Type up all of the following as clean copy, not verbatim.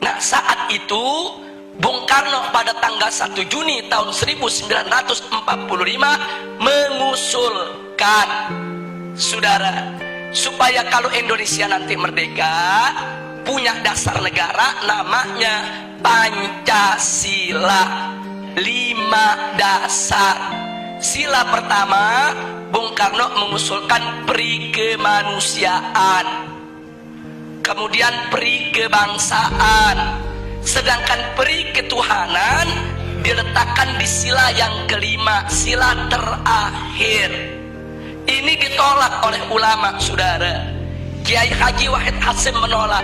Nah, saat itu Bung Karno pada tanggal 1 Juni tahun 1945 mengusulkan, saudara, supaya kalau Indonesia nanti merdeka punya dasar negara namanya Pancasila. 5 dasar. Sila pertama, Bung Karno mengusulkan peri kemanusiaan, kemudian peri kebangsaan, sedangkan peri ketuhanan diletakkan di sila yang kelima, sila terakhir. Ini ditolak oleh ulama, saudara. Kiai Haji Wahid Hasyim menolak,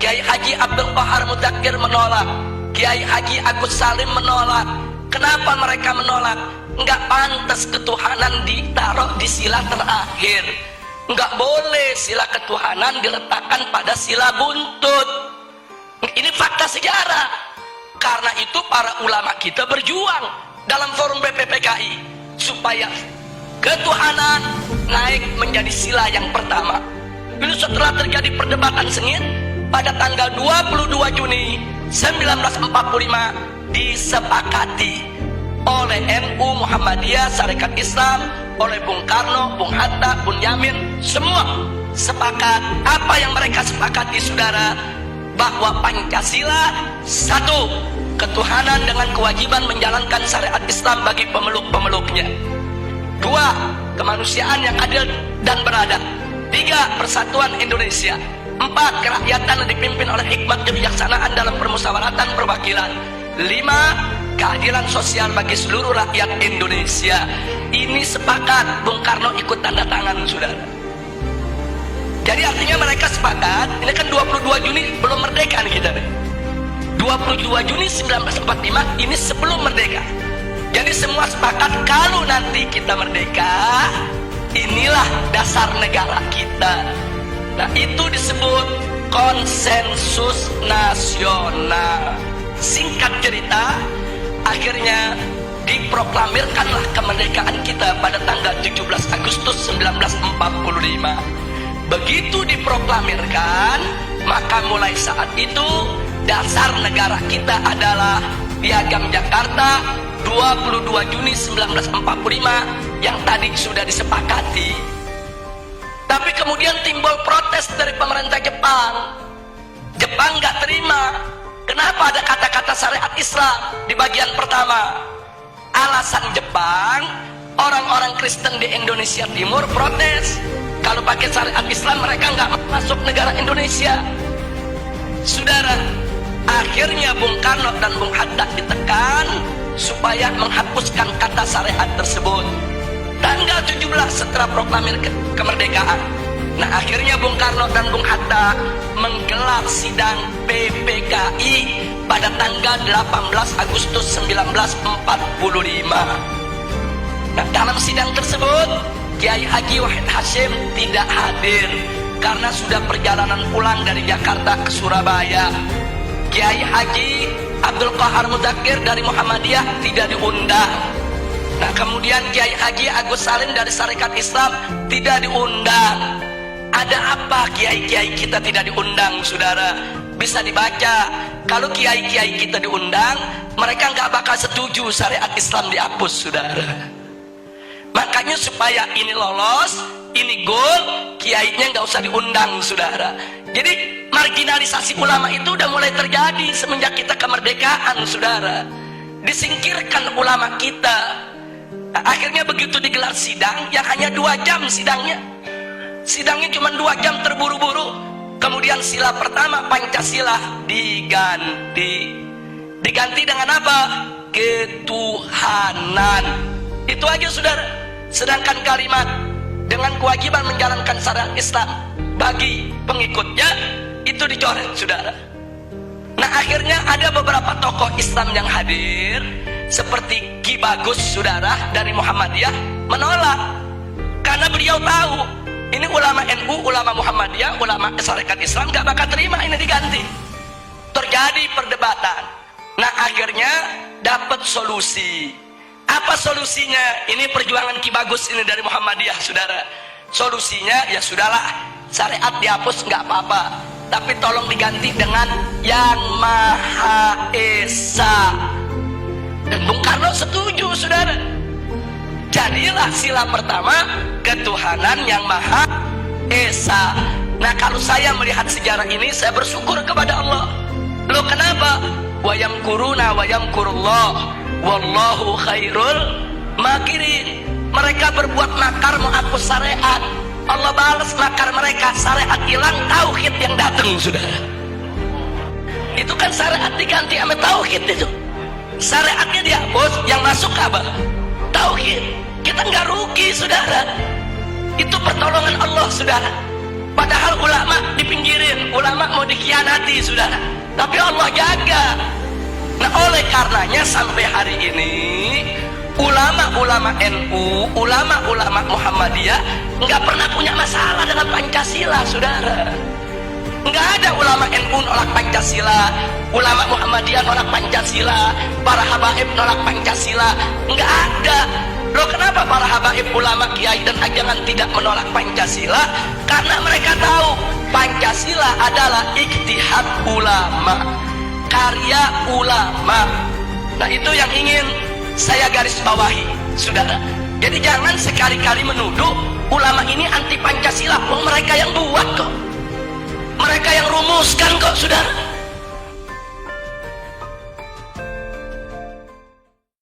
Kiai Haji Abdul Qahar Mudzakkir menolak, Kiai Haji Agus Salim menolak. Kenapa mereka menolak? Enggak pantas ketuhanan ditaruh di sila terakhir. Enggak boleh sila ketuhanan diletakkan pada sila buntut. Ini fakta sejarah. Karena itu para ulama kita berjuang dalam forum BPPKI supaya ketuhanan naik menjadi sila yang pertama. Lalu setelah terjadi perdebatan sengit, pada tanggal 22 Juni 1945 disepakati oleh NU, Muhammadiyah, Sarekat Islam, oleh Bung Karno, Bung Hatta, Bung Yamin, semua sepakat. Apa yang mereka sepakati, saudara? Bahwa Pancasila, satu, ketuhanan dengan kewajiban menjalankan syariat Islam bagi pemeluk-pemeluknya. Dua, kemanusiaan yang adil dan beradab. Tiga, persatuan Indonesia. Empat, kerakyatan yang dipimpin oleh hikmat kebijaksanaan dalam permusyawaratan perwakilan. Lima, keadilan sosial bagi seluruh rakyat Indonesia. Ini sepakat, Bung Karno ikut tanda tangan, saudara. Jadi artinya mereka sepakat. Ini kan 22 Juni belum merdeka nih kita nih. 22 Juni 1945 ini sebelum merdeka. Jadi semua sepakat kalau nanti kita merdeka, inilah dasar negara kita. Nah, itu disebut konsensus nasional. Singkat cerita, akhirnya diproklamirkanlah kemerdekaan kita pada tanggal 17 Agustus 1945. Begitu diproklamirkan, maka mulai saat itu dasar negara kita adalah Piagam Jakarta 22 Juni 1945 yang tadi sudah disepakati. Tapi kemudian timbul protes dari pemerintah Jepang. Jepang nggak terima. Kenapa ada kata-kata syariat Islam di bagian pertama? Alasan Jepang, orang-orang Kristen di Indonesia Timur protes. Kalau pakai syariat Islam mereka nggak masuk negara Indonesia. Saudara, akhirnya Bung Karno dan Bung Hatta ditekan supaya menghapuskan kata syariat tersebut. Tanggal 17 setelah proklamir kemerdekaan. Nah, akhirnya Bung Karno dan Bung Hatta menggelar sidang PPKI pada tanggal 18 Agustus 1945. Nah, dalam sidang tersebut Kiai Haji Wahid Hasyim tidak hadir karena sudah perjalanan pulang dari Jakarta ke Surabaya. Kiai Haji Abdul Qahar Mudzakkir dari Muhammadiyah tidak diundang. Nah, kemudian Kiai Haji Agus Salim dari Sarekat Islam tidak diundang. Ada apa kiai-kiai kita tidak diundang, saudara? Bisa dibaca. Kalau kiai-kiai kita diundang, mereka nggak bakal setuju syariat Islam dihapus, saudara. Makanya supaya ini lolos, ini goal, kiainya nggak usah diundang, saudara. Jadi marginalisasi ulama itu udah mulai terjadi semenjak kita kemerdekaan, saudara. Disingkirkan ulama kita. Nah, akhirnya begitu digelar sidang, yang hanya 2 jam sidangnya. Sidangnya cuma 2 jam terburu-buru. Kemudian sila pertama Pancasila diganti. Diganti dengan apa? Ketuhanan. Itu aja, saudara. Sedangkan kalimat dengan kewajiban menjalankan syariat Islam bagi pengikutnya itu dicoret, saudara. Nah, akhirnya ada beberapa tokoh Islam yang hadir seperti Ki Bagus, saudara, dari Muhammadiyah menolak karena beliau tahu ini ulama NU, ulama Muhammadiyah, ulama Sarekat Islam gak bakal terima ini diganti. Terjadi perdebatan. Nah, akhirnya dapat solusi. Apa solusinya? Ini perjuangan Ki Bagus ini dari Muhammadiyah, saudara. Solusinya ya sudahlah, syariat dihapus nggak apa-apa, tapi tolong diganti dengan Yang Maha Esa. Dan Bung Karno setuju, saudara. Jadilah sila pertama ketuhanan Yang Maha Esa. Nah, kalau saya melihat sejarah ini, saya bersyukur kepada Allah. Loh, kenapa? Wa yamkuruna wa yamkurullah wallahu khairul makirin. Mereka berbuat makar menghapus syariat, Allah balas makar mereka. Syariat hilang, tauhid yang datang, saudara. Itu kan syariat diganti sama tauhid itu. Syariatnya dihapus, yang masuk apa? Tauhid. Kita nggak rugi, saudara. Itu pertolongan Allah, saudara. Padahal ulama dipinggirin, ulama mau dikhianati, saudara. Tapi Allah jaga. Nah, oleh karenanya sampai hari ini ulama-ulama NU, ulama-ulama Muhammadiyah nggak pernah punya masalah dengan Pancasila, saudara. Nggak ada ulama NU nolak Pancasila, ulama Muhammadiyah nolak Pancasila, para habaib nolak Pancasila. Nggak ada. Loh, kenapa para habaib, ulama, kiai dan ajangan tidak menolak Pancasila? Karena mereka tahu Pancasila adalah ijtihad ulama, karya ulama. Nah, itu yang ingin saya garis bawahi, saudara. Jadi jangan sekali-kali menuduh ulama ini anti Pancasila. Mereka yang buat kok, mereka yang rumuskan kok, saudara.